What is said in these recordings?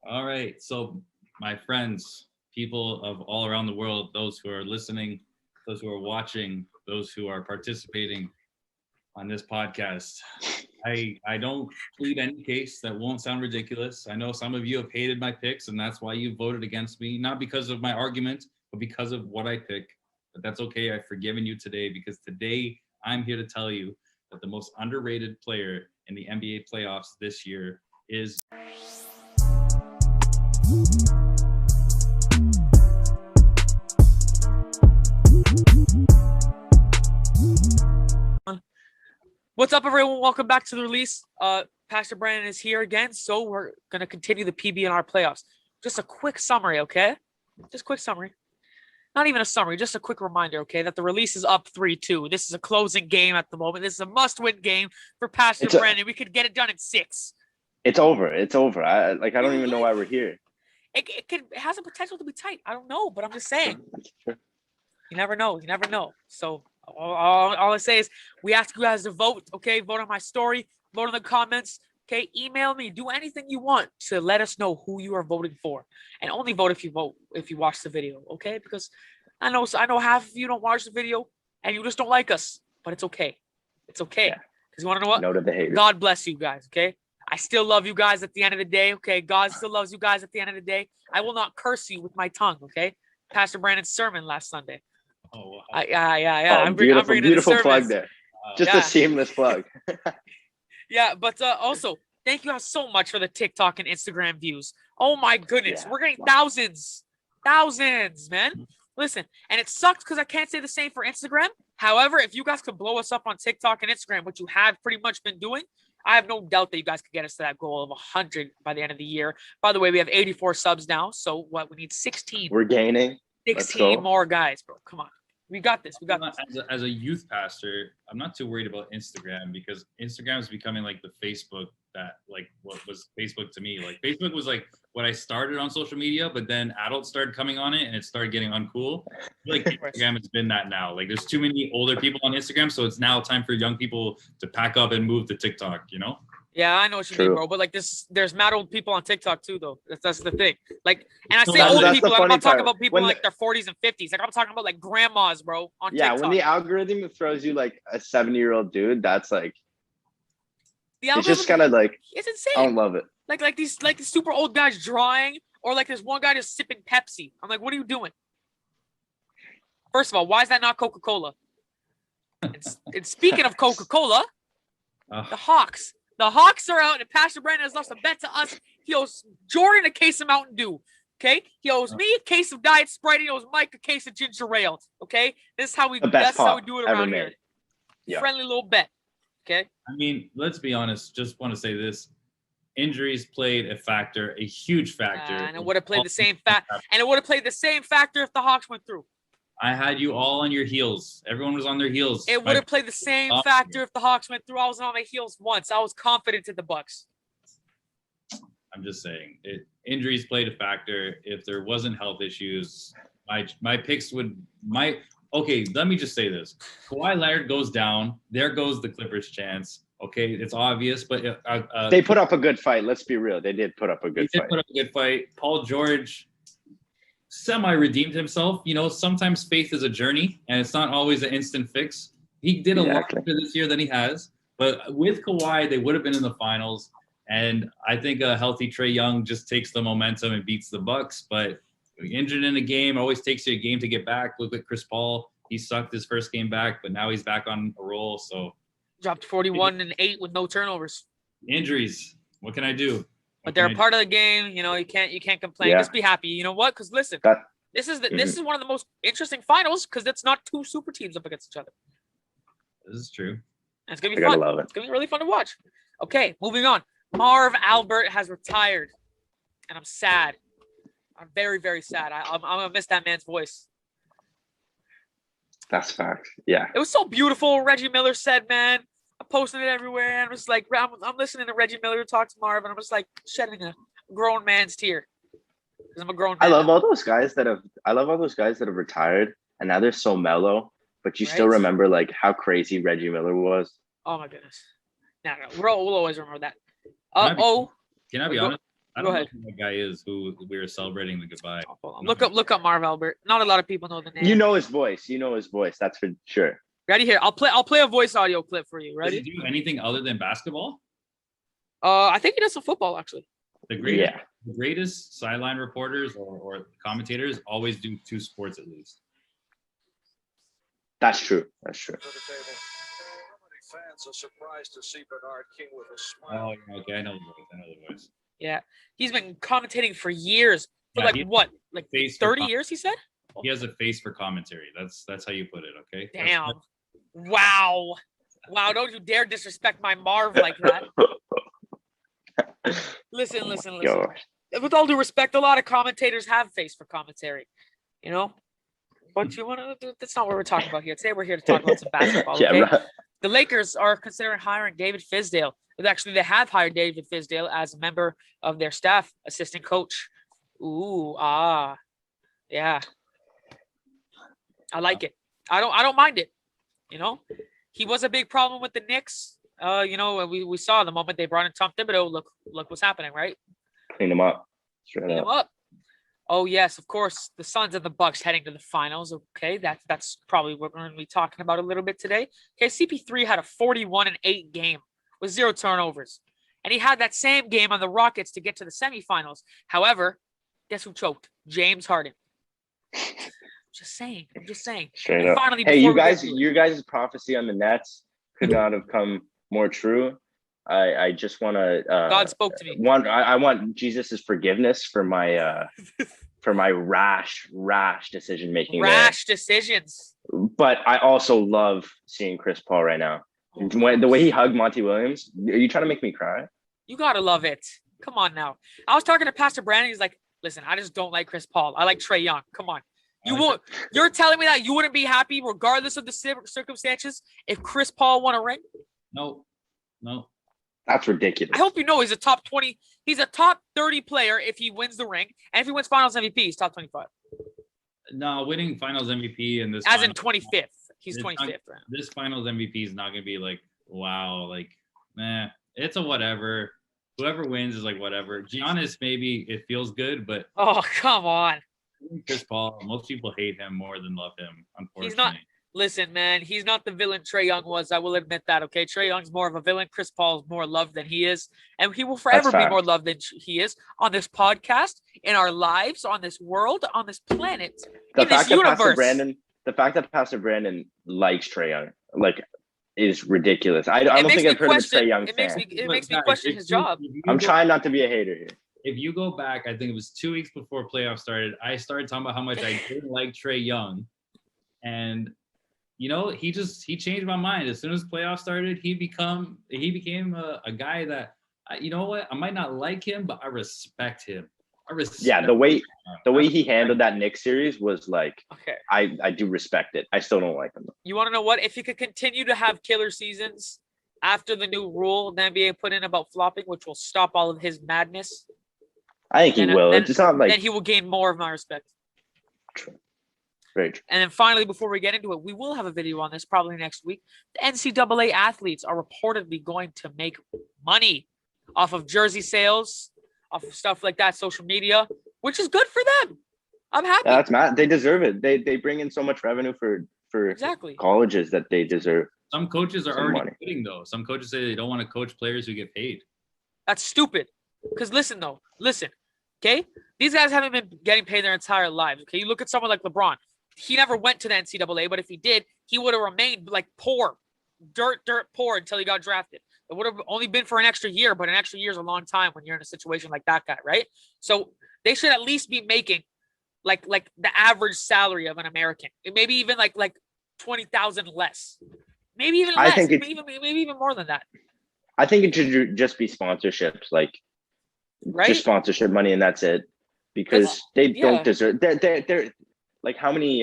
All right. So, my friends, people of all around the world, those who are listening, those who are watching, those who are participating on this podcast, I don't plead any case that won't sound ridiculous. I know some of you have hated my picks, and that's why you voted against me, not because of my argument, but because of what I pick. But that's okay. I've forgiven you today because today I'm here to tell you that the most underrated player in the NBA playoffs this year is What's up, everyone? Welcome back to the release. Pastor Brandon is here again, so we're going to continue the PB&R playoffs. Just a quick summary, okay? Just a quick summary. Not even a summary, just a quick reminder, okay, that the release is up 3-2. This is a closing game at the moment. This is a must-win game for Pastor Brandon. We could get it done in 6. It's over. It's over. I don't even know why we're here. It has a potential to be tight. I don't know, but I'm just saying. You never know. You never know. So all I say is we ask you guys to vote, okay? Vote on my story, vote in the comments, okay? Email me, do anything you want to let us know who you are voting for. And only vote if you watch the video, okay? Because I know half of you don't watch the video and you just don't like us, but it's okay. It's okay. Because you want to know what? No to the haters. God bless you guys, okay? I still love you guys at the end of the day, okay? God still loves you guys at the end of the day. I will not curse you with my tongue, okay? Pastor Brandon's sermon last Sunday. Oh, wow. Yeah. Oh, beautiful plug there. Just a seamless plug. Yeah, but also, thank you guys so much for the TikTok and Instagram views. Oh my goodness, we're getting thousands, man. Listen, and it sucks because I can't say the same for Instagram. However, if you guys could blow us up on TikTok and Instagram, which you have pretty much been doing, I have no doubt that you guys could get us to that goal of 100 by the end of the year. By the way, we have 84 subs now, so what? We need 16. We're gaining. 16 more guys, bro. Come on. We got this. We got this. As a youth pastor, I'm not too worried about Instagram because Instagram is becoming like the Facebook that like what was Facebook to me. Like Facebook was like what I started on social media, but then adults started coming on it and it started getting uncool. I feel like Instagram has been that now. Like there's too many older people on Instagram, so it's now time for young people to pack up and move to TikTok, you know? Yeah, I know what you mean, bro. But like there's mad old people on TikTok too, though. That's the thing. Like, and I say old people, I'm not talking about people in like their 40s and 50s. Like I'm talking about like grandmas, bro, on TikTok. Yeah, when the algorithm throws you like a 70-year-old dude, that's like it's just kind of like it's insane. I don't love it. Like these super old guys drawing, or like this one guy just sipping Pepsi. I'm like, what are you doing? First of all, why is that not Coca-Cola? And speaking of Coca-Cola, the Hawks. The Hawks are out, and Pastor Brandon has lost a bet to us. He owes Jordan a case of Mountain Dew, okay? He owes me a case of Diet Sprite. He owes Mike a case of ginger ale, okay? This is how we do it around here. Yeah. Friendly little bet, okay? I mean, let's be honest. Just want to say this: injuries played a factor, a huge factor, and it would have played the same factor if the Hawks went through. I had you all on your heels. Everyone was on their heels. It would have played the same factor if the Hawks went through. I was on my heels once. I was confident in the Bucks. I'm just saying, injuries played a factor. If there wasn't health issues, my picks would okay, let me just say this. Kawhi Leonard goes down. There goes the Clippers' chance. Okay, it's obvious, but they put up a good fight. Let's be real. They did put up a good fight. Paul George semi-redeemed himself. You know, sometimes faith is a journey, and it's not always an instant fix. He did a lot better this year than he has, but with Kawhi, they would have been in the finals. And I think a healthy Trae Young just takes the momentum and beats the Bucks. But injured in a game always takes you a game to get back. Look at Chris Paul; he sucked his first game back, but now he's back on a roll. So dropped 41 and 8 with no turnovers. Injuries. What can I do? But they're a part of the game, you know. You can't complain. Just be happy. You know what? Because listen, this is one of the most interesting finals because it's not two super teams up against each other. This is true. And it's gonna be fun. It's gonna be really fun to watch. Okay, moving on. Marv Albert has retired, and I'm sad. I'm very, very sad. I'm gonna miss that man's voice. That's fact. Yeah. It was so beautiful. Reggie Miller said, man. I posted it everywhere, and I'm just like, I'm listening to Reggie Miller talk to Marv, and I'm just like shedding a grown man's tear because I'm a grown man. I love all those guys that have retired, and now they're so mellow, but you still remember like how crazy Reggie Miller was. Oh my goodness! No, we'll always remember that. Can I be honest? I Go don't know ahead. who that guy is who we were celebrating the goodbye. Look up Marv Albert. Not a lot of people know the name. You know his voice. You know his voice. That's for sure. Ready here? I'll play a voice audio clip for you. Does he Ready? do anything other than basketball? I think he does some football actually. The greatest, Yeah. the greatest sideline reporters or commentators always do 2 sports at least. That's true. That's true. Fans are surprised to see Bernard King with a Oh, smile. yeah, okay, I know the voice. I know the voice. Yeah, he's been commentating for years. For Yeah, like he- what? Like Face for 30 years? He said. He has a face for commentary. That's how you put it. Okay. Damn. Wow. Wow. Don't you dare disrespect my Marv like that. Listen. Gosh. With all due respect, a lot of commentators have face for commentary, you know. But you want to? That's not what we're talking about here. Today we're here to talk about some basketball. Yeah, Okay. right. The Lakers are considering hiring David Fizdale. Actually, they have hired David Fizdale as a member of their staff, assistant coach. Ooh, yeah. I like it. I don't mind it. You know, he was a big problem with the Knicks. You know, we saw the moment they brought in Tom Thibodeau. Look what's happening, right? Clean him up. Straight Clean up. him up. Oh yes, of course. The Suns and the Bucks heading to the finals. Okay, that's probably what we're going to be talking about a little bit today. Okay, CP3 had a 41-8 game with 0 turnovers, and he had that same game on the Rockets to get to the semifinals. However, guess who choked? James Harden. I'm just saying. Straight And up. finally, Hey, before you we get guys, to it- your guys' prophecy on the Nets could not have come more true. I just want to. God spoke to me. I want Jesus' forgiveness for my rash decision making. Rash decisions. But I also love seeing Chris Paul right now. Oh, The way he hugged Monty Williams. Are you trying to make me cry? You gotta love it. Come on now. I was talking to Pastor Brandon. He's like, listen, I just don't like Chris Paul. I like Trae Young. Come on. You're telling me that you wouldn't be happy regardless of the circumstances if Chris Paul won a ring? No. That's ridiculous. I hope you know he's a top 20. He's a top 30 player if he wins the ring. And if he wins finals MVP, he's top 25. No, winning finals MVP in this As in finals- 25th. He's It's 25th. Right? this finals MVP is not gonna be like, wow, like, it's a whatever. Whoever wins is like whatever. Giannis, maybe it feels good, but Oh, come on. Chris Paul, most people hate him more than love him, unfortunately. He's not. Listen, man, he's not the villain Trae Young was. I will admit that, okay? Trae Young's more of a villain. Chris Paul's more loved than he is. And he will forever be fact. more loved than he is on this podcast, in our lives, on this world, on this planet, in this universe. The fact that Pastor Brandon likes Trae Young, like, is ridiculous. I don't makes think me I've heard of a question- Trae Young it fan. makes me question his job. I'm trying not to be a hater here. If you go back, I think it was 2 weeks before playoffs started, I started talking about how much I didn't like Trae Young. And you know, he changed my mind. As soon as playoffs started, he became a guy that, you know what, I might not like him, but I respect him. Yeah, the way he handled that Knicks series was like, Okay. I do respect it. I still don't like him. You want to know what? If he could continue to have killer seasons after the new rule the NBA put in about flopping, which will stop all of his madness, I think he Then- will. then- It's not like then he will gain more of my respect. very true. And then finally, before we get into it, we will have a video on this probably next week. The NCAA athletes are reportedly going to make money off of jersey sales, off of stuff like that, social media, which is good for them. I'm happy. Yeah, that's mad. They deserve it. They bring in so much revenue for Exactly. colleges that they deserve. Some coaches are Some already money. quitting though. Some coaches say they don't want to coach players who get paid. That's stupid. Because listen, okay? These guys haven't been getting paid their entire lives. Okay, you look at someone like LeBron. He never went to the NCAA, but if he did, he would have remained like poor, dirt poor until he got drafted. It would have only been for an extra year, but an extra year is a long time when you're in a situation like that guy, right? So they should at least be making like the average salary of an American. Maybe even like 20,000 less. Maybe even I less. think Maybe even more than that. I think it should just be sponsorships, like Right? just sponsorship money, and that's it. Because they yeah. don't deserve. They're like how many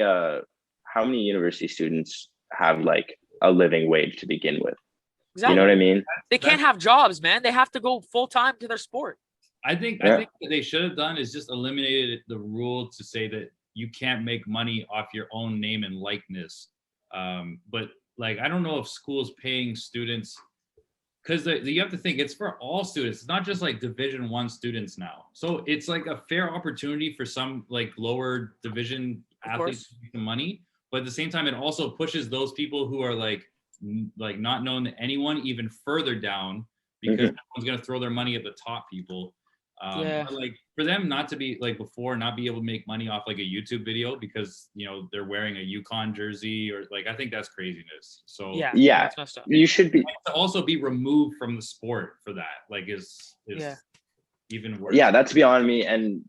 university students have like a living wage to begin with? Exactly. You know what I mean? They can't have jobs, man. They have to go full time to their sport. I think what they should have done is just eliminated the rule to say that you can't make money off your own name and likeness. But like, I don't know if schools paying students because you have to think it's for all students. It's not just like Division I students now. So it's like a fair opportunity for some like lower division athletes to make some money, but at the same time, it also pushes those people who are like not known to anyone even further down because everyone's gonna throw their money at the top people. But like for them not to be like before, not be able to make money off like a YouTube video because they're wearing a UConn jersey or like I think that's craziness. So Yeah, that's messed up. you should be to also be removed from the sport for that like is even worse. Yeah, that's beyond me. And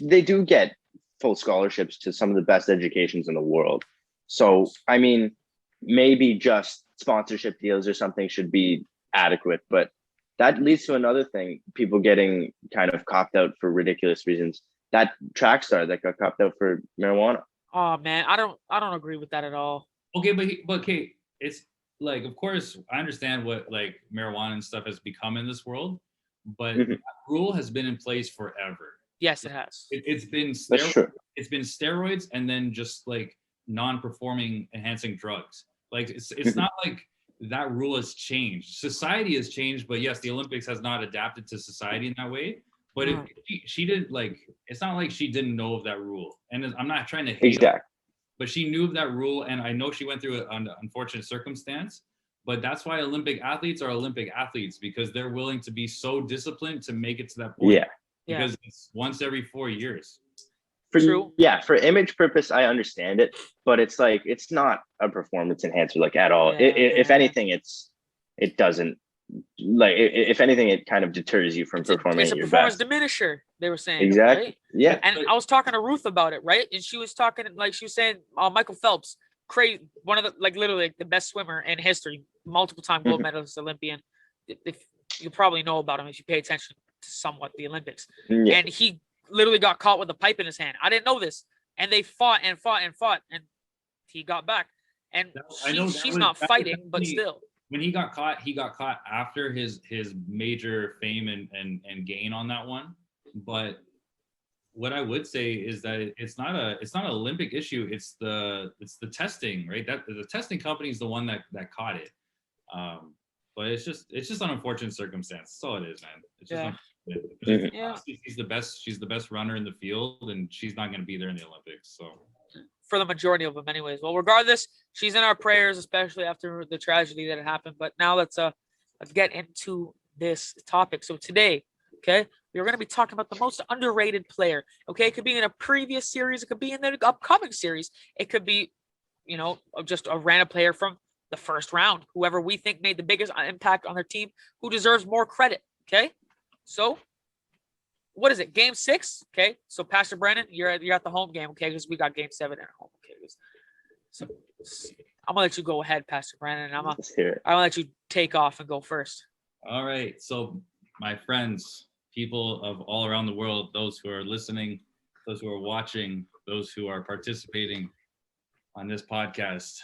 they do get full scholarships to some of the best educations in the world. So I mean, maybe just sponsorship deals or something should be adequate, but that leads to another thing, people getting kind of copped out for ridiculous reasons. That track star that got copped out for marijuana. Oh man, I don't agree with that at all. Okay, but okay, it's like of course I understand what like marijuana and stuff has become in this world, but that rule has been in place forever. Yes, it has. It's been That's true. It's been steroids and then just like non-performing enhancing drugs. Like it's not like that rule has changed. Society has changed, but yes, the Olympics has not adapted to society in that way. But she did like, it's not like she didn't know of that rule. And I'm not trying to hate her, but she knew of that rule. And I know she went through an unfortunate circumstance, but that's why Olympic athletes are Olympic athletes because they're willing to be so disciplined to make it to that point. Because it's once every 4 years. True. Yeah, for image purpose, I understand it, but it's like it's not a performance enhancer like at all. If anything, it doesn't like if anything, it kind of deters you from performing. It's a performance diminisher. They were saying exactly. Right? Yeah. And I was talking to Ruth about it, right? And she was talking like she was saying, Michael Phelps, crazy, one of the like literally like, the best swimmer in history, multiple time gold medalist, Olympian. If you probably know about him if you pay attention to somewhat the Olympics, and he literally got caught with a pipe in his hand. I didn't know this. And they fought and he got back. And she's not fighting, but still. When he got caught after his major fame and gain on that one. But what I would say is that it's not an Olympic issue. It's the testing, right? That the testing company is the one that caught it. But it's just an unfortunate circumstance. That's all it is, man. It's just she's the best runner in the field, and she's not going to be there in the Olympics. So for the majority of them, anyways. Well, regardless, she's in our prayers, especially after the tragedy that had happened. But now let's get into this topic. So today, okay, we're going to be talking about the most underrated player. Okay, it could be in a previous series, it could be in the upcoming series, it could be, just a random player from the first round, whoever we think made the biggest impact on their team, who deserves more credit. Okay. So what is it? Game 6. Okay. So Pastor Brandon, you're at the home game. Okay. Because we got game 7 at home. Okay. So I'm gonna let you go ahead, Pastor Brandon. And I'm gonna let you take off and go first. All right. So my friends, people of all around the world, those who are listening, those who are watching, those who are participating on this podcast,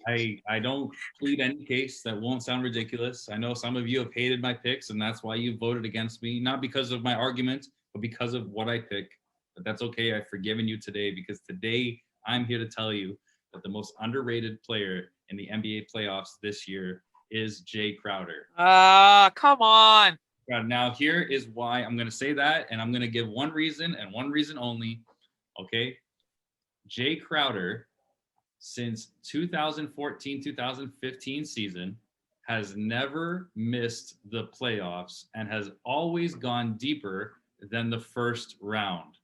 I don't plead any case that won't sound ridiculous. I know some of you have hated my picks, and that's why you voted against me, not because of my argument, but because of what I pick. But that's okay. I've forgiven you today because today I'm here to tell you that the most underrated player in the NBA playoffs this year is Jay Crowder. Come on. Now, here is why I'm going to say that, and I'm going to give one reason and one reason only. Okay. Jay Crowder, since 2014-2015 season, has never missed the playoffs and has always gone deeper than the first round.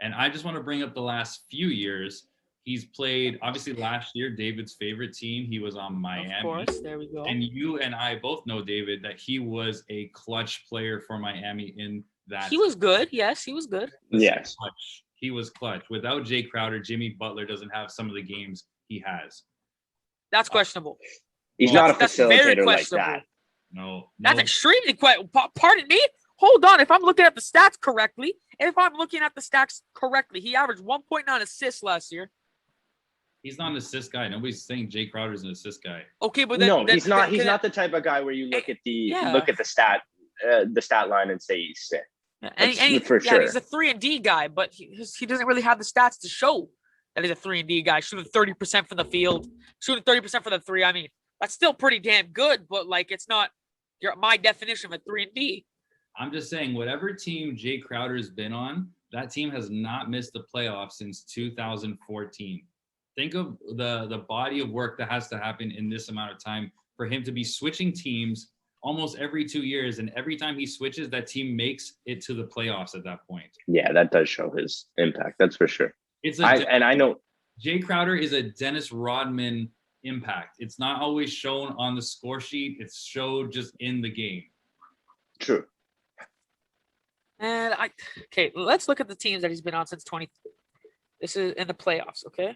And I just want to bring up the last few years. He's played, obviously last year, David's favorite team. He was on Miami. Of course, there we go. And you and I both know, David, that he was a clutch player for Miami in that. He was good. Yes, he was good. Yes. Clutch. He was clutch. Without Jay Crowder, Jimmy Butler doesn't have some of the games he has. That's questionable. He's not a facilitator like that. No. That's extremely questionable. Pardon me? Hold on. If I'm looking at the stats correctly, he averaged 1.9 assists last year. He's not an assist guy. Nobody's saying Jay Crowder's an assist guy. Okay, but he's not. He's not the type of guy where you look at the stat line and say he's sick. For sure. He's a 3-and-D guy, but he doesn't really have the stats to show that he's a 3-and-D guy. Shooting 30% from the field, shooting 30% for the three. I mean, That's still pretty damn good, but like it's not my definition of a 3-and-D. I'm just saying, whatever team Jay Crowder's been on, that team has not missed the playoffs since 2014. Think of the body of work that has to happen in this amount of time for him to be switching teams almost every 2 years, and every time he switches, that team makes it to the playoffs at that point. Yeah, that does show his impact. That's for sure. I know Jay Crowder is a Dennis Rodman impact. It's not always shown on the score sheet. It's showed just in the game. True. And okay, let's look at the teams that he's been on since 20. This is in the playoffs, okay?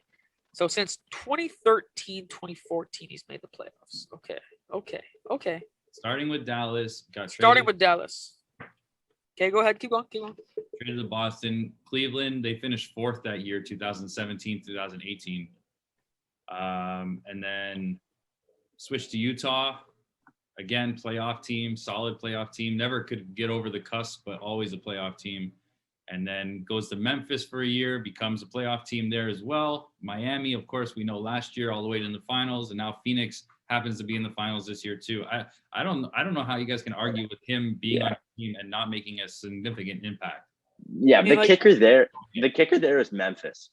So since 2013, 2014, he's made the playoffs. Okay. Starting with Dallas, Starting with Dallas. Okay, go ahead. Keep going. Traded to Boston. Cleveland, they finished 4th that year, 2017, 2018. And then switched to Utah. Again, playoff team, solid playoff team. Never could get over the cusp, but always a playoff team. And then goes to Memphis for a year, becomes a playoff team there as well. Miami, of course, we know last year all the way to the finals, and now Phoenix happens to be in the finals this year too. I don't know how you guys can argue with him being on a team and not making a significant impact. Yeah, the kicker there is Memphis,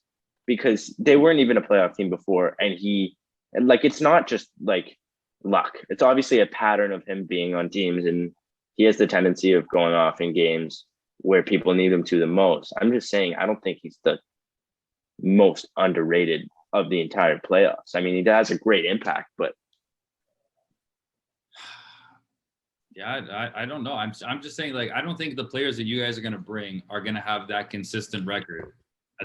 because they weren't even a playoff team before, and it's not just like luck. It's obviously a pattern of him being on teams, and he has the tendency of going off in games where people need him to the most. I'm just saying, I don't think he's the most underrated of the entire playoffs. I mean, he has a great impact, but yeah, I don't know. I'm just saying, like, I don't think the players that you guys are going to bring are going to have that consistent record.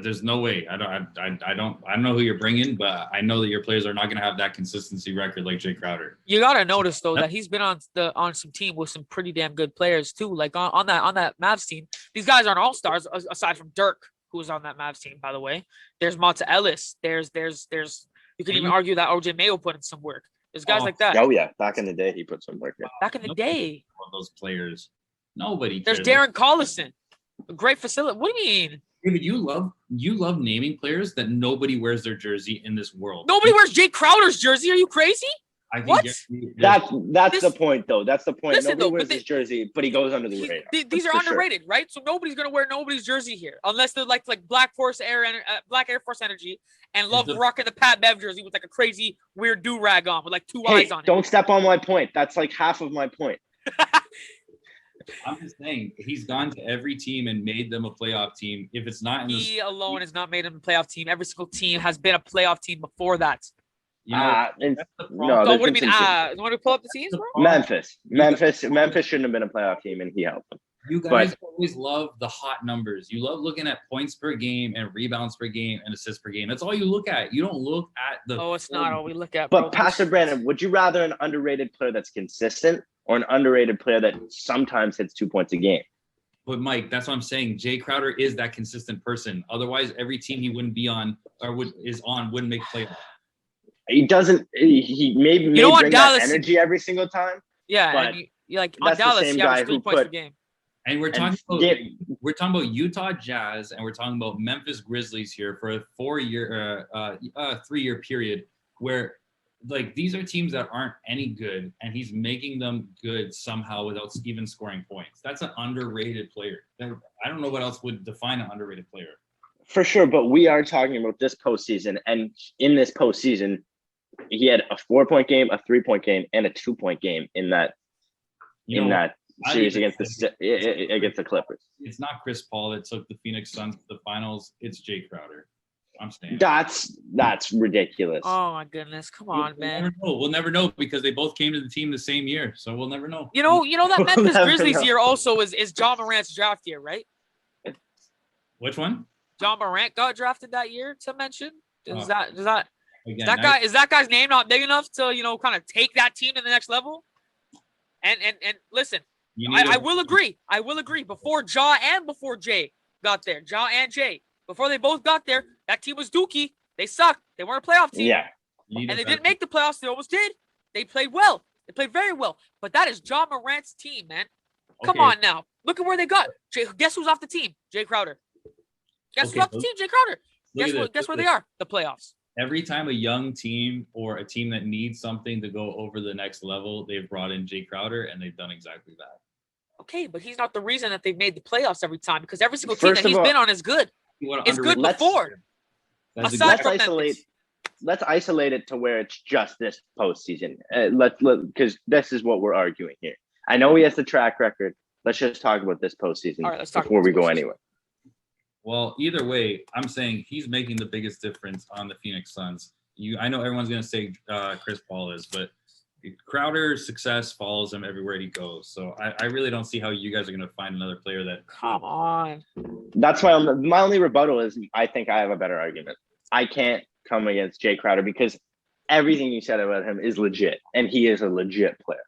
There's no way. I don't know who you're bringing, but I know that your players are not going to have that consistency record like Jay Crowder. You got to notice though that he's been on some team with some pretty damn good players too. Like on that Mavs team, these guys aren't all stars aside from Dirk, who was on that Mavs team, by the way. There's Monta Ellis. There's you can even argue that OJ Mayo put in some work. There's guys like that. Oh yeah, back in the day he put some work in. Back in the day, those players, nobody. There's Darren Collison, a great facility. What do you mean? David, you love naming players that nobody wears their jersey in this world. Nobody wears Jay Crowder's jersey. Are you crazy? I think what? That's the point, though. That's the point. Listen, nobody wears his jersey, but he goes under the radar. These are underrated, right? So nobody's gonna wear nobody's jersey here, unless they're like Black Air Force Energy, and love rocking the Pat Bev jersey with like a crazy weird do rag on with like two eyes on it. Don't step on my point. That's like half of my point. I'm just saying, he's gone to every team and made them a playoff team. If it's not, he alone has not made him a playoff team. Every single team has been a playoff team before that. You know, no. So what do you mean? You want to pull up the teams, bro? Memphis shouldn't have been a playoff team, and he helped them. You guys always love the hot numbers. You love looking at points per game and rebounds per game and assists per game. That's all you look at. You don't look at the. Oh, it's not all we look at. Bro. But Pastor Brandon, would you rather an underrated player that's consistent or an underrated player that sometimes hits 2 points a game? But Mike, that's what I'm saying. Jay Crowder is that consistent person. Otherwise, every team he wouldn't be on or wouldn't make playoffs. He doesn't. He may bring that energy every single time. Yeah, but and you like on Dallas, he averages 3 points per game. And we're talking about Utah Jazz, and we're talking about Memphis Grizzlies here for a 3-year period where, like, these are teams that aren't any good, and he's making them good somehow without even scoring points. That's an underrated player. I don't know what else would define an underrated player. For sure, but we are talking about this postseason, and in this postseason, he had a 4-point game, a 3-point game, and a 2-point game in that series against the Clippers. It's not Chris Paul that took the Phoenix Suns to the finals. It's Jay Crowder. I'm saying that's ridiculous. Oh my goodness, come on, man. We'll never know because they both came to the team the same year, so we'll never know. You know that Memphis Grizzlies year also is John Morant's draft year, right? Which one? John Morant got drafted that year to mention. Is that guy's name not big enough to kind of take that team to the next level? And listen, I will agree. Before Ja and before Jay got there, Ja and Jay, before they both got there, that team was dookie. They sucked. They weren't a playoff team. Yeah. And they didn't make the playoffs. They almost did. They played well. They played very well. But that is John Morant's team, man. Come on now. Look at where they got. Guess who's off the team? Jay Crowder. Guess who's off the team? Jay Crowder. Guess where they are? The playoffs. every time a young team or a team that needs something to go over the next level, they've brought in Jay Crowder, and they've done exactly that. Okay, but he's not the reason that they've made the playoffs every time, because every single team First that of he's all, been on is good. It's good before. That's Aside let's from isolate. Memphis. Let's isolate it to where it's just this postseason. Because this is what we're arguing here. I know he has the track record. Let's just talk about this postseason All right, let's talk before about we this go postseason. anywhere. Well, either way, I'm saying he's making the biggest difference on the Phoenix Suns. I know everyone's going to say Chris Paul is, but Crowder's success follows him everywhere he goes. So I really don't see how you guys are going to find another player that. Come on. That's why my only rebuttal is I think I have a better argument. I can't come against Jay Crowder because everything you said about him is legit, and he is a legit player.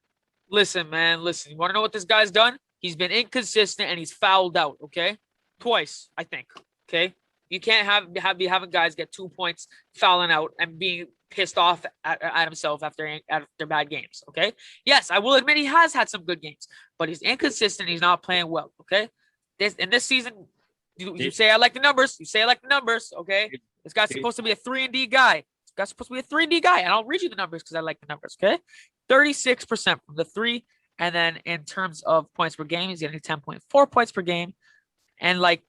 Listen, man. Listen. You want to know what this guy's done? He's been inconsistent and he's fouled out. Okay, twice, I think. Okay, you can't be having guys get 2 points, fouling out, and being pissed off at himself after bad games. Okay. Yes, I will admit he has had some good games, but he's inconsistent. He's not playing well. Okay. This season, you say I like the numbers. You say I like the numbers. Okay. This guy's supposed to be a 3-and-D guy. This guy's supposed to be a 3-and-D guy, and I'll read you the numbers because I like the numbers. Okay, 36% from the three, and then in terms of points per game, he's getting 10.4 points per game, and like,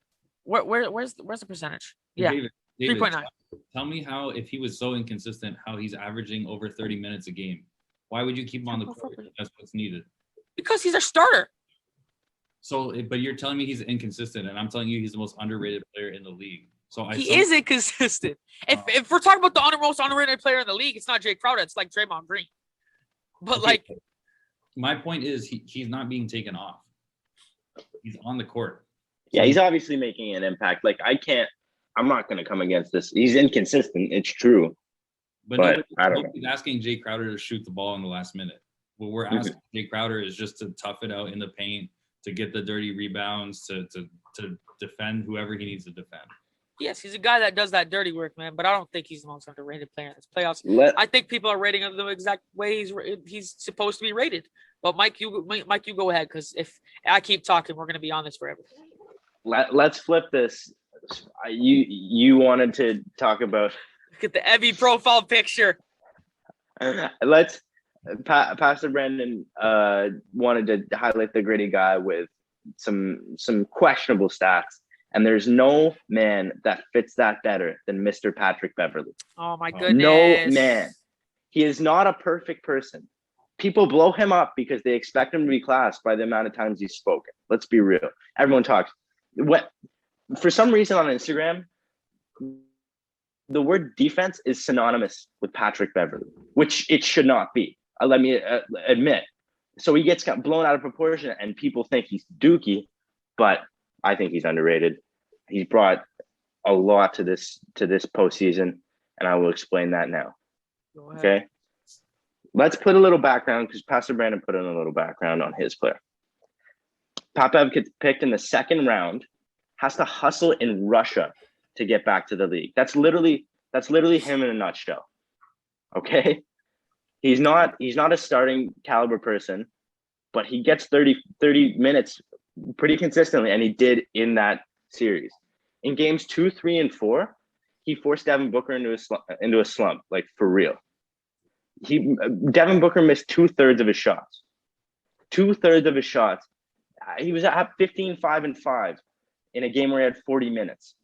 where's the percentage? Yeah, David, 3.9. Tell me how, if he was so inconsistent, how he's averaging over 30 minutes a game. Why would you keep him on the court if that's what's needed? Because he's a starter. So, but you're telling me he's inconsistent, and I'm telling you he's the most underrated player in the league. So He is inconsistent. If we're talking about the most underrated player in the league, it's not Jay Crowder. It's like Draymond Green. But okay. like, my point is he's not being taken off. He's on the court. Yeah, he's obviously making an impact. Like I'm not going to come against this. He's inconsistent. It's true. But I don't know. Nobody's asking Jay Crowder to shoot the ball in the last minute. What we're asking Jay Crowder is just to tough it out in the paint, to get the dirty rebounds, to defend whoever he needs to defend. yes, he's a guy that does that dirty work, man. But I don't think he's the most underrated player in this playoffs. I think people are rating him the exact way he's supposed to be rated. But Mike, you go ahead, because if I keep talking, we're going to be on this forever. Let's flip this. You wanted to talk about. Look at the Evie profile picture. Pastor Brandon wanted to highlight the gritty guy with some questionable stats. And there's no man that fits that better than Mr. Patrick Beverley. Oh, my goodness. No man. He is not a perfect person. People blow him up because they expect him to be classed by the amount of times he's spoken. Let's be real. Everyone talks. For some reason on Instagram, the word defense is synonymous with Patrick Beverley, which it should not be. Let me admit. So he gets blown out of proportion and people think he's dookie, but I think he's underrated. He's brought a lot to this postseason, and I will explain that now. Okay. Let's put a little background because Pastor Brandon put in a little background on his player. Papev gets picked in the second round, has to hustle in Russia to get back to the league. That's literally him in a nutshell. Okay. He's not a starting caliber person, but he gets 30 minutes pretty consistently, and he did in that series. In games 2, 3, and 4, he forced Devin Booker into a slump, like for real. Devin Booker missed 2/3 of his shots. 2/3 of his shots. He was at 15, 5, and 5 in a game where he had 40 minutes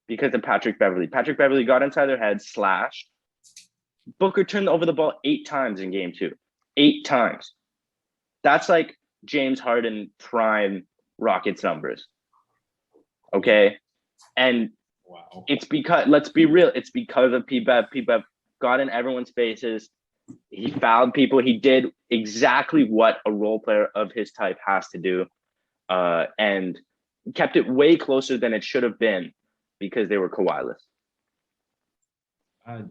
because of Patrick Beverley. Patrick Beverley got inside their head, slashed. Booker turned over the ball 8 times in game 2. 8 times. That's like James Harden prime Rockets numbers. Okay. And wow. It's because, let's be real, it's because of PBEV. PBEV got in everyone's faces. He fouled people. He did exactly what a role player of his type has to do. And kept it way closer than it should have been because they were Kawhi-less. You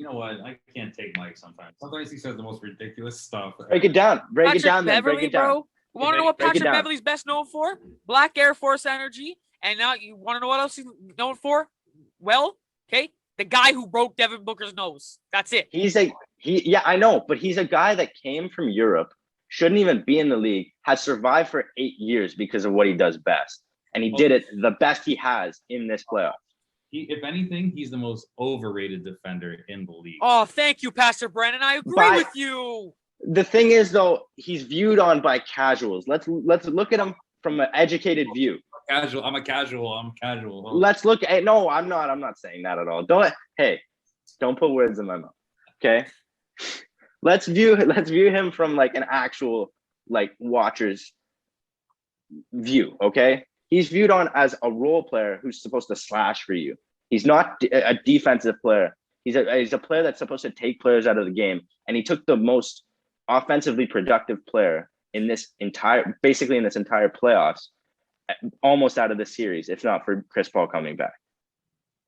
know what? I can't take Mike sometimes. Sometimes he says the most ridiculous stuff. Break it down. Break Patrick it down. Beverley, Break it down. bro. You want to know what Break it Patrick down. Beverley's best known for? Black Air Force energy. And now you want to know what else he's known for? Well, okay, the guy who broke Devin Booker's nose. That's it. Yeah, I know, but he's a guy that came from Europe, shouldn't even be in the league, has survived for 8 years because of what he does best. And he did it the best he has in this playoff. If anything, he's the most overrated defender in the league. Oh, thank you, Pastor Brandon. I agree with you. The thing is, though, he's viewed on by casuals. Let's look at him from an educated view. Casual. I'm casual. Let's look at. No, I'm not. I'm not saying that at all. Don't put words in my mouth. Okay. Let's view him from like an actual like watcher's view. Okay. He's viewed on as a role player who's supposed to slash for you. He's not a defensive player. He's a player that's supposed to take players out of the game. And he took the most offensively productive player in this entire playoffs, almost out of the series, if not for Chris Paul coming back.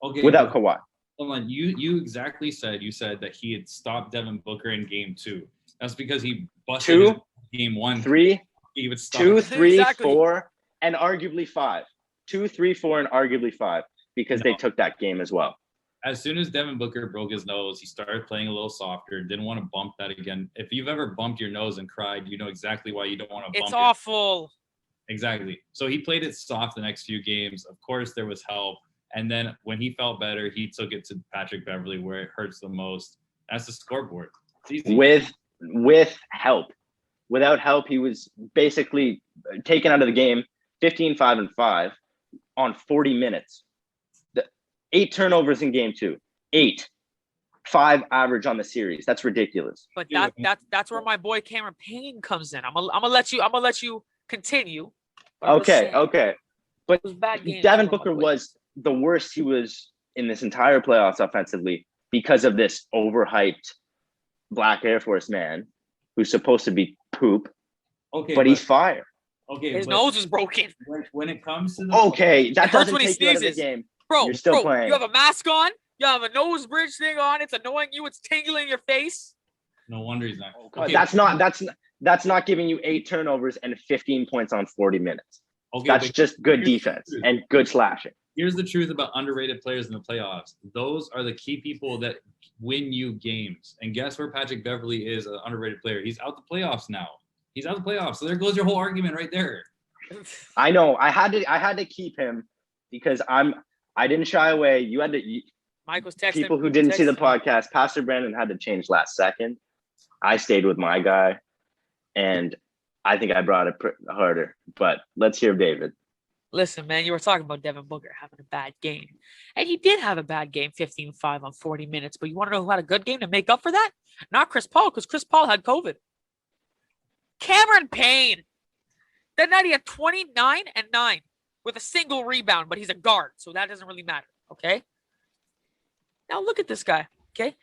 Okay. Without Kawhi. Hold on. You exactly said that he had stopped Devin Booker in game 2. That's because he busted game 1. 3. He would stop 2, 3, Exactly. 4, and arguably 5. 2, 3, 4, and arguably 5 because they took that game as well. As soon as Devin Booker broke his nose, he started playing a little softer. Didn't want to bump that again. If you've ever bumped your nose and cried, you know exactly why you don't want to bump It's it. awful. Exactly. So he played it soft the next few games. Of course, there was help. And then when he felt better, he took it to Patrick Beverley where it hurts the most. That's the scoreboard. It's easy. With help. Without help, he was basically taken out of the game 15, 5, and 5 on 40 minutes. 8 turnovers in game 2. 8. 5 average on the series. That's ridiculous. But that's where my boy Cameron Payne comes in. I'm gonna let you continue. Okay. But It was bad games Devin for my Booker boy. was the worst he was in this entire playoffs offensively because of this overhyped Black Air Force man who's supposed to be poop, Okay, but he's fire. Okay, His but nose is broken. when it comes to the Okay, that It hurts doesn't when he take you out of the sneezes. game. Bro, You're still playing. You have a mask on. You have a nose bridge thing on. It's annoying you. It's tingling your face. no wonder he's not. Okay, that's not giving you 8 turnovers and 15 points on 40 minutes. Okay, That's but just good here's the defense truth. and good slashing. Here's the truth about underrated players in the playoffs. Those are the key people that win you games. And guess where Patrick Beverley is an underrated player? He's out the playoffs now. He's out the playoffs. So there goes your whole argument right there. I know. I had to keep him because I didn't shy away. You had to. Mike was texting People who didn't see the texting. podcast, Pastor Brandon had to change last second. I stayed with my guy, and I think I brought it harder. But let's hear David. Listen, man, you were talking about Devin Booker having a bad game. And he did have a bad game, 15-5 on 40 minutes. But you want to know who had a good game to make up for that? Not Chris Paul, because Chris Paul had COVID. Cameron Payne. That night he had 29 and 9 with a single rebound, but he's a guard, so that doesn't really matter, okay? Now look at this guy, okay?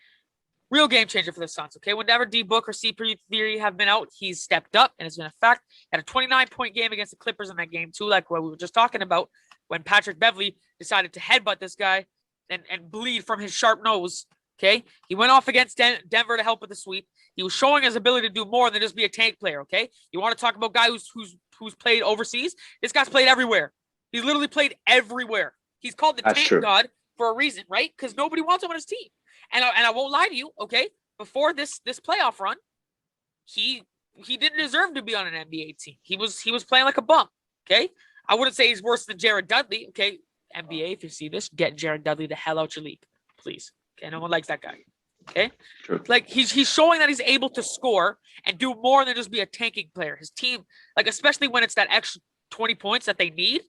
Real game changer for the Suns, okay? Whenever D-Book or CP3 have been out, he's stepped up, and it's been a fact. Had a 29-point game against the Clippers in that game, too, like what we were just talking about, when Patrick Beverley decided to headbutt this guy and bleed from his sharp nose, okay? He went off against Denver to help with the sweep. He was showing his ability to do more than just be a tank player, okay? You want to talk about a guy who's played overseas? This guy's played everywhere. He's literally played everywhere. He's called the That's tank true. god for a reason, right? Because nobody wants him on his team. And I won't lie to you, okay? Before this playoff run, he didn't deserve to be on an NBA team. He was playing like a bum, okay? I wouldn't say he's worse than Jared Dudley, okay? NBA, if you see this, get Jared Dudley the hell out your league, please. Okay, no one likes that guy. Okay, True. like he's showing that he's able to score and do more than just be a tanking player. His team, like especially when it's that extra 20 points that they need,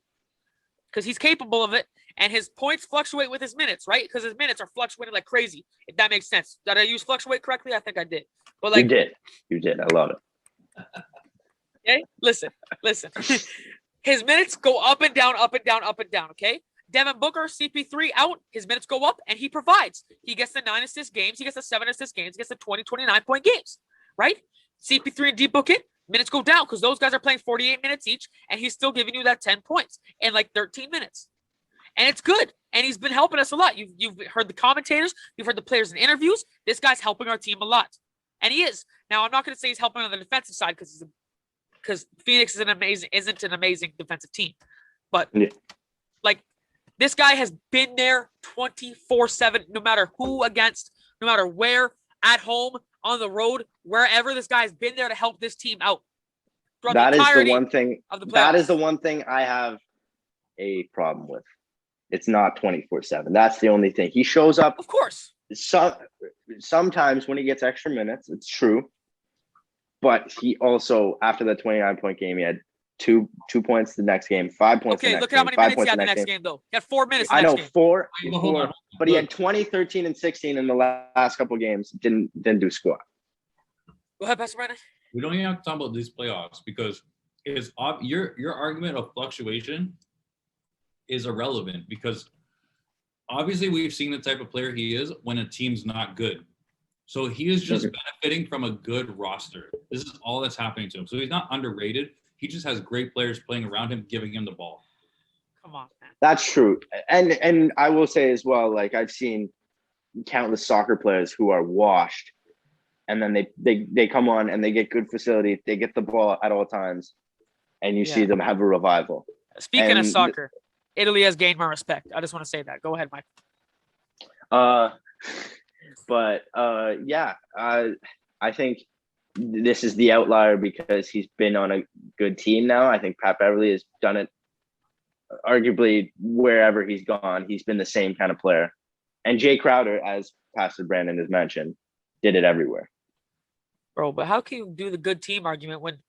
because he's capable of it, and his points fluctuate with his minutes, right? Because his minutes are fluctuating like crazy. If that makes sense. Did I use fluctuate correctly? I think I did. But like, You did. I love it. okay, listen. His minutes go up and down, up and down, up and down. Okay. Devin Booker, CP3 out, his minutes go up, and he provides. He gets the 9 assist games, he gets the 7 assist games, he gets the 20, 29-point games, right? CP3 and D-Book it, minutes go down because those guys are playing 48 minutes each, and he's still giving you that 10 points in like 13 minutes. And it's good, and he's been helping us a lot. You've heard the commentators, you've heard the players in interviews. This guy's helping our team a lot, and he is. Now, I'm not going to say he's helping on the defensive side because Phoenix isn't an amazing defensive team, but like, this guy has been there 24/7, no matter who against, no matter where, at home, on the road, wherever. This guy has been there to help this team out. That is the one thing. Of the That is playoffs. the one thing I have a problem with. It's not 24/7. That's the only thing. He shows up Of course. sometimes when he gets extra minutes. It's true. But he also, after the 29-point game, he had two points the next game, 5 points the Okay, next look at game, how many 5 minutes he points had the the next game, though. He had 4 minutes. I know, game. four, Hold on. but he had 20, 13, and 16 in the last couple games. Didn't do squat. Go ahead, Pastor Brandon. We don't even have to talk about these playoffs because it's your argument of fluctuation is irrelevant because obviously we've seen the type of player he is when a team's not good. So he is just benefiting from a good roster. This is all that's happening to him. So he's not underrated. He just has great players playing around him, giving him the ball. Come on, man. That's true. And I will say as well, like I've seen countless soccer players who are washed and then they come on and they get good facility. They get the ball at all times and you see them have a revival. Speaking of soccer, Italy has gained my respect. I just want to say that. Go ahead, Mike. I think this is the outlier because he's been on a good team now. I think Pat Beverly has done it arguably wherever he's gone. He's been the same kind of player. And Jay Crowder, as Pastor Brandon has mentioned, did it everywhere. Bro, but how can you do the good team argument when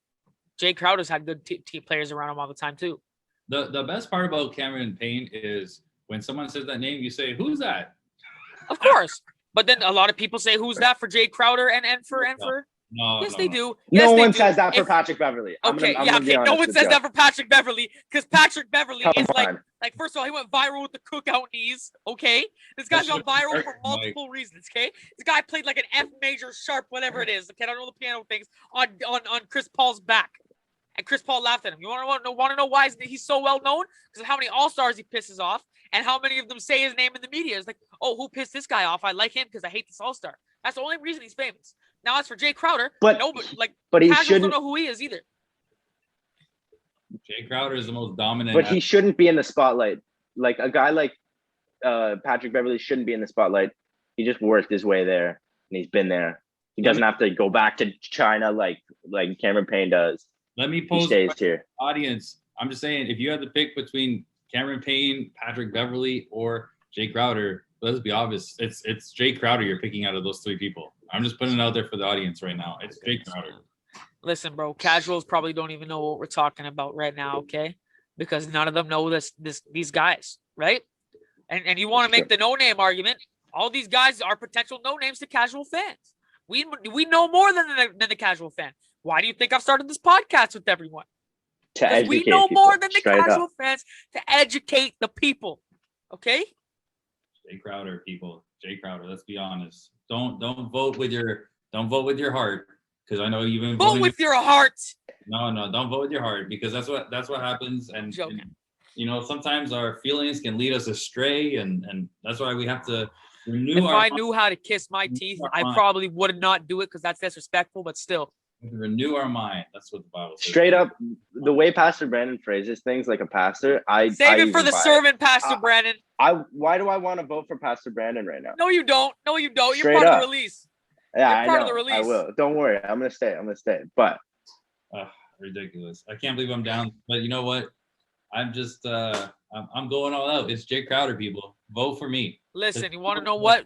Jay Crowder's had good team players around him all the time too? The best part about Cameron Payne is when someone says that name, you say, "Who's that?" Of course. But then a lot of people say, "Who's that?" for Jay Crowder and for No, yes, no, they no. do. No Yes, one do. says that for If- Patrick Beverly. Okay, I'm gonna be no honest one with says you. that for Patrick Beverly because Patrick Beverly Come is on. like first of all, he went viral with the cookout knees. Okay, this guy's gone viral for multiple reasons. Okay, this guy played like an F major sharp, whatever it is. Okay, I don't know the piano things on Chris Paul's back, and Chris Paul laughed at him. You want to know why he's so well known? Because of how many All Stars he pisses off, and how many of them say his name in the media. It's like, oh, who pissed this guy off? I like him because I hate this All Star. That's the only reason he's famous. Now, as for Jay Crowder, But he casuals shouldn't. don't know who he is either. Jay Crowder is the most dominant. But he shouldn't be in the spotlight. Like a guy like Patrick Beverly shouldn't be in the spotlight. He just worked his way there, and he's been there. He doesn't have to go back to China like Cameron Payne does. Let me He pose stays here. audience. I'm just saying, if you had to pick between Cameron Payne, Patrick Beverly, or Jay Crowder, let's be obvious. It's Jay Crowder you're picking out of those three people. I'm just putting it out there for the audience right now. It's Jay Crowder. Listen, bro, casuals probably don't even know what we're talking about right now, okay? Because none of them know these guys, right? And you want to make the no-name argument. All these guys are potential no-names to casual fans. We know more than the casual fan. Why do you think I've started this podcast with everyone? Because we know more than the casual fans to educate the people, okay? Jay Crowder, people. Jay Crowder. Let's be honest. Don't vote with your heart, because I know you've been vote with your heart. No, don't vote with your heart, because that's what happens. And sometimes our feelings can lead us astray, and that's why we have to renew. If I knew how to kiss my teeth, I probably would not do it because that's disrespectful. But still, renew our mind. That's what the Bible says. Straight up, the way Pastor Brandon phrases things like a pastor, save it for the sermon, Pastor Brandon. Why do I want to vote for Pastor Brandon right now? No, you don't. You're Straight part up. of the release. Yeah, You're part I of the know. release. I will. Don't worry. I'm gonna stay. But ridiculous. I can't believe I'm down. But you know what? I'm just I'm going all out. It's Jay Crowder, people. Vote for me. Listen, you want to know what?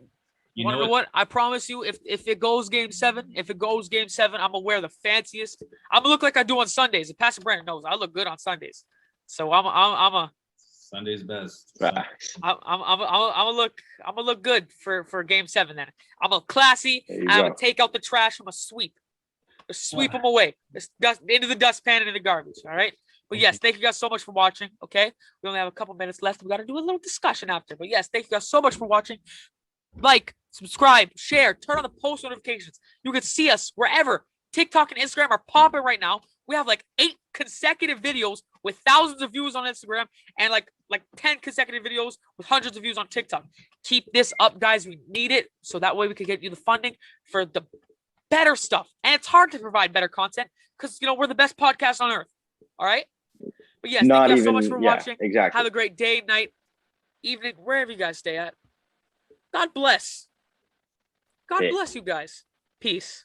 You want to know what? I promise you, if it goes game 7, I'm gonna wear the fanciest. I'm gonna look like I do on Sundays. If Pastor Brandon knows, I look good on Sundays. So I'm a Sunday's best. I'm gonna look good for game 7. Then I'm a classy. I'm gonna take out the trash. I'm a sweep. Just sweep them away. Just into the dustpan and in the garbage. All right. But yes, thank you guys so much for watching. Okay, we only have a couple minutes left. We got to do a little discussion after. But yes, thank you guys so much for watching. Like, subscribe, share, turn on the post notifications. You can see us wherever. TikTok and Instagram are popping right now. We have like 8 consecutive videos with thousands of views on Instagram and like 10 consecutive videos with hundreds of views on TikTok. Keep this up, guys. We need it so that way we can get you the funding for the better stuff. And it's hard to provide better content because we're the best podcast on earth. All right. But yes, thank you guys so much for watching. Exactly. Have a great day, night, evening, wherever you guys stay at. God bless. God bless you guys. Peace.